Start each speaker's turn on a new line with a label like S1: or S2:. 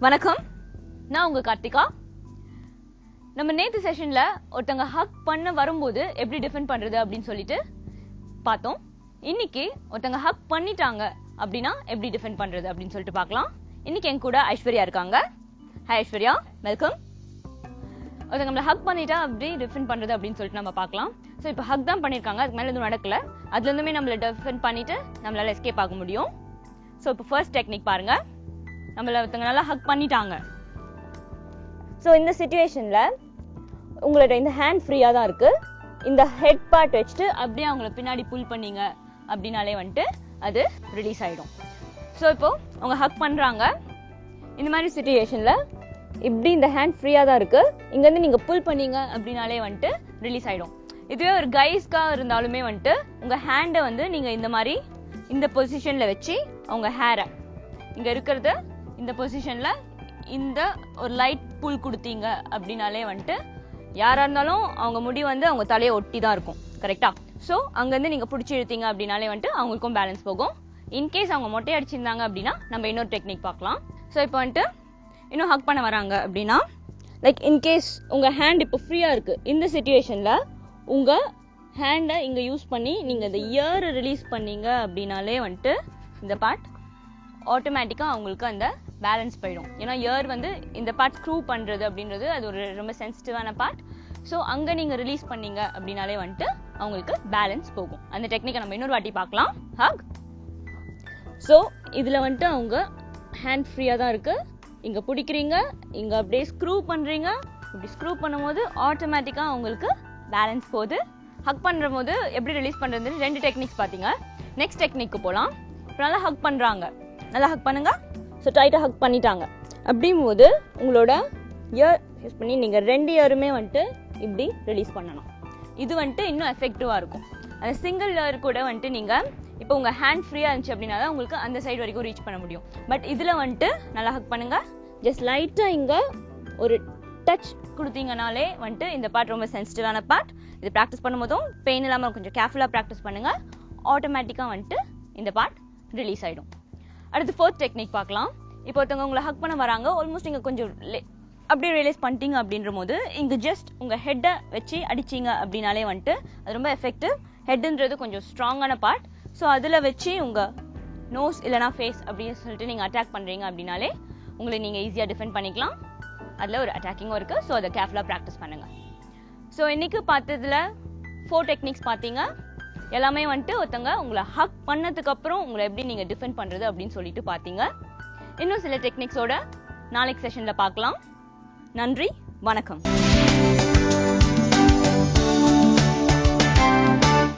S1: வணக்கம், நான் உங்க கார்த்திகா. நம்ம நேத்து செஷன்ல ஒருத்தங்க ஹக் பண்ண வரும்போது எப்படி டிஃபெண்ட் பண்றது அப்படின்னு சொல்லிட்டு பார்த்தோம். இன்னைக்கு ஒருத்தங்க ஹக் பண்ணிட்டாங்க அப்படின்னா எப்படி டிஃபெண்ட் பண்றது அப்படின்னு சொல்லிட்டு பார்க்கலாம். இன்னைக்கு என் கூட ஐஸ்வர்யா இருக்காங்க. Hi Aishwarya, welcome. ஒருத்தங்க நம்மள ஹக் பண்ணிட்டா அப்படி டிஃபெண்ட் பண்றது அப்படின்னு சொல்லிட்டு நம்ம பார்க்கலாம். ஸோ இப்போ ஹக் தான் பண்ணிருக்காங்க, அதுக்கு மேல எதுவும் நடக்கல. அதுல இருந்துமே நம்மள டிஃபெண்ட் பண்ணிட்டு நம்மளால எஸ்கேப் ஆக முடியும். ஸோ இப்போ ஃபர்ஸ்ட் டெக்னிக் பாருங்க. நம்மள ஒருத்தங்க நல்லா ஹக் பண்ணிட்டாங்க. ஸோ இந்த சிச்சுவேஷன்ல உங்களோட இந்த ஹேண்ட் ஃப்ரீயா தான் இருக்கு. இந்த ஹெட் பார்ட் வச்சுட்டு அப்படியே அவங்கள பின்னாடி புல் பண்ணீங்க அப்படின்னாலே வந்துட்டு அது ரிலீஸ் ஆயிடும். ஸோ இப்போ அவங்க ஹக் பண்றாங்க. இந்த மாதிரி சிச்சுவேஷன்ல இப்படி இந்த ஹேண்ட் ஃப்ரீயா தான் இருக்கு. இங்க இருந்து நீங்க புல் பண்ணீங்க அப்படின்னாலே வந்துட்டு ரிலீஸ் ஆயிடும். இதுவே ஒரு கைஸ்க்கா இருந்தாலுமே வந்துட்டு உங்க ஹேண்டை வந்து நீங்க இந்த மாதிரி இந்த பொசிஷன்ல வச்சு அவங்க ஹேரை இங்க இருக்கிறது இந்த பொசிஷன்ல இந்த ஒரு லைட் புல் கொடுத்தீங்க அப்படின்னாலே வந்துட்டு யாரா இருந்தாலும் அவங்க முடி வந்து அவங்க தலையை ஒட்டி தான் இருக்கும், கரெக்டா? ஸோ அங்கிருந்து நீங்க பிடிச்சி இழுத்தீங்க அப்படின்னாலே வந்துட்டு அவங்களுக்கும் பேலன்ஸ் போகும். இன்கேஸ் அவங்க மொட்டை அடிச்சிருந்தாங்க அப்படின்னா நம்ம இன்னொரு டெக்னிக் பார்க்கலாம். ஸோ இப்போ வந்துட்டு இன்னும் ஹக் பண்ண வராங்க அப்படின்னா லைக் இன்கேஸ் உங்க ஹேண்ட் இப்போ ஃப்ரீயா இருக்கு, இந்த சிச்சுவேஷன்ல உங்க ஹேண்டை இங்க யூஸ் பண்ணி நீங்க இந்த இயர் ரிலீஸ் பண்ணீங்க அப்படின்னாலே வந்துட்டு இந்த பார்ட் ஆட்டோமேட்டிக்கா அவங்களுக்கு அந்த பேலன்ஸ் போயிடும். ஏன்னா இயர் வந்து இந்த பார்ட் ஸ்க்ரூ பண்றது அப்படின்றது அது ஒரு ரொம்ப சென்சிட்டிவான பார்ட். ஸோ அங்க நீங்க ரிலீஸ் பண்ணீங்க அப்படின்னாலே வந்துட்டு அவங்களுக்கு பேலன்ஸ் போகும். அந்த டெக்னிக்கை நம்ம இன்னொரு வாட்டி பார்க்கலாம். ஹக். ஸோ இதுல வந்துட்டு அவங்க ஹேண்ட் ஃப்ரீயா தான் இருக்கு. இங்க பிடிக்கிறீங்க, இங்க அப்படியே ஸ்க்ரூ பண்றீங்க. இப்படி ஸ்க்ரூ பண்ணும்போது ஆட்டோமேட்டிக்கா அவங்களுக்கு பேலன்ஸ் போகுது. ஹக் பண்ற போது எப்படி ரிலீஸ் பண்றது ரெண்டு டெக்னிக்ஸ் பாத்தீங்க. நெக்ஸ்ட் டெக்னிக்கு போலாம். இப்போ நல்லா ஹக் பண்றாங்க, நல்லா ஹக் பண்ணுங்க. ஸோ டைட்டா ஹக் பண்ணிட்டாங்க அப்படிங்கும்போது உங்களோட இயர் யூஸ் பண்ணி நீங்க ரெண்டு இயருமே வந்துட்டு இப்படி ரிலீஸ் பண்ணணும். இது வந்துட்டு இன்னும் எஃபெக்டிவா இருக்கும். அந்த சிங்கிள் இயர் கூட வந்துட்டு நீங்க இப்போ உங்க ஹேண்ட் ஃப்ரீயா இருந்துச்சு அப்படின்னா தான் உங்களுக்கு அந்த சைடு வரைக்கும் ரீச் பண்ண முடியும். பட் இதுல வந்துட்டு நல்லா ஹக் பண்ணுங்க. ஜஸ்ட் லைட்டா இங்க ஒரு டச் கொடுத்தீங்கனாலே வந்துட்டு இந்த பார்ட் ரொம்ப சென்சிட்டிவான பார்ட். இது ப்ராக்டிஸ் பண்ணும்போதும் பெயின் இல்லாம கொஞ்சம் கேர்ஃபுல்லா ப்ராக்டிஸ் பண்ணுங்க. ஆட்டோமேட்டிக்கா வந்துட்டு இந்த பார்ட் ரிலீஸ் ஆயிடும். அடுத்து ஃபோர்த் டெக்னிக் பார்க்கலாம். இப்போ ஒருத்தவங்க உங்களை ஹக் பண்ண வராங்க, ஆல்மோஸ்ட் நீங்க கொஞ்சம் அப்படியே ரியலைஸ் பண்ணிட்டீங்க அப்படின்ற போது இங்க ஜஸ்ட் உங்க ஹெட்டை வச்சு அடிச்சீங்க அப்படின்னாலே வந்துட்டு அது ரொம்ப எஃபெக்டிவ். ஹெட்ன்றது கொஞ்சம் ஸ்ட்ராங்கான பார்ட். ஸோ அதுல வச்சு உங்க நோஸ் இல்லைனா ஃபேஸ் அப்படின்னு சொல்லிட்டு நீங்க அட்டாக் பண்றீங்க அப்படின்னாலே உங்களை நீங்க ஈஸியா டிஃபெண்ட் பண்ணிக்கலாம். அதுல ஒரு அட்டாக்கிங்கும் இருக்கு. ஸோ அதை கேர்ஃபுல்லா ப்ராக்டிஸ் பண்ணுங்க. ஸோ இன்னைக்கு பார்த்ததுல 4 டெக்னிக்ஸ் பார்த்தீங்க. எல்லாமே வந்துட்டு ஒருத்தங்க உங்களை ஹக் பண்ணதுக்கு அப்புறம் உங்களை எப்படி நீங்க டிஃபெண்ட் பண்றது அப்படின்னு சொல்லிட்டு பாத்தீங்க. இன்னும் சில டெக்னிக்ஸோட நாளைக்கு செஷன்ல பார்க்கலாம். நன்றி, வணக்கம்.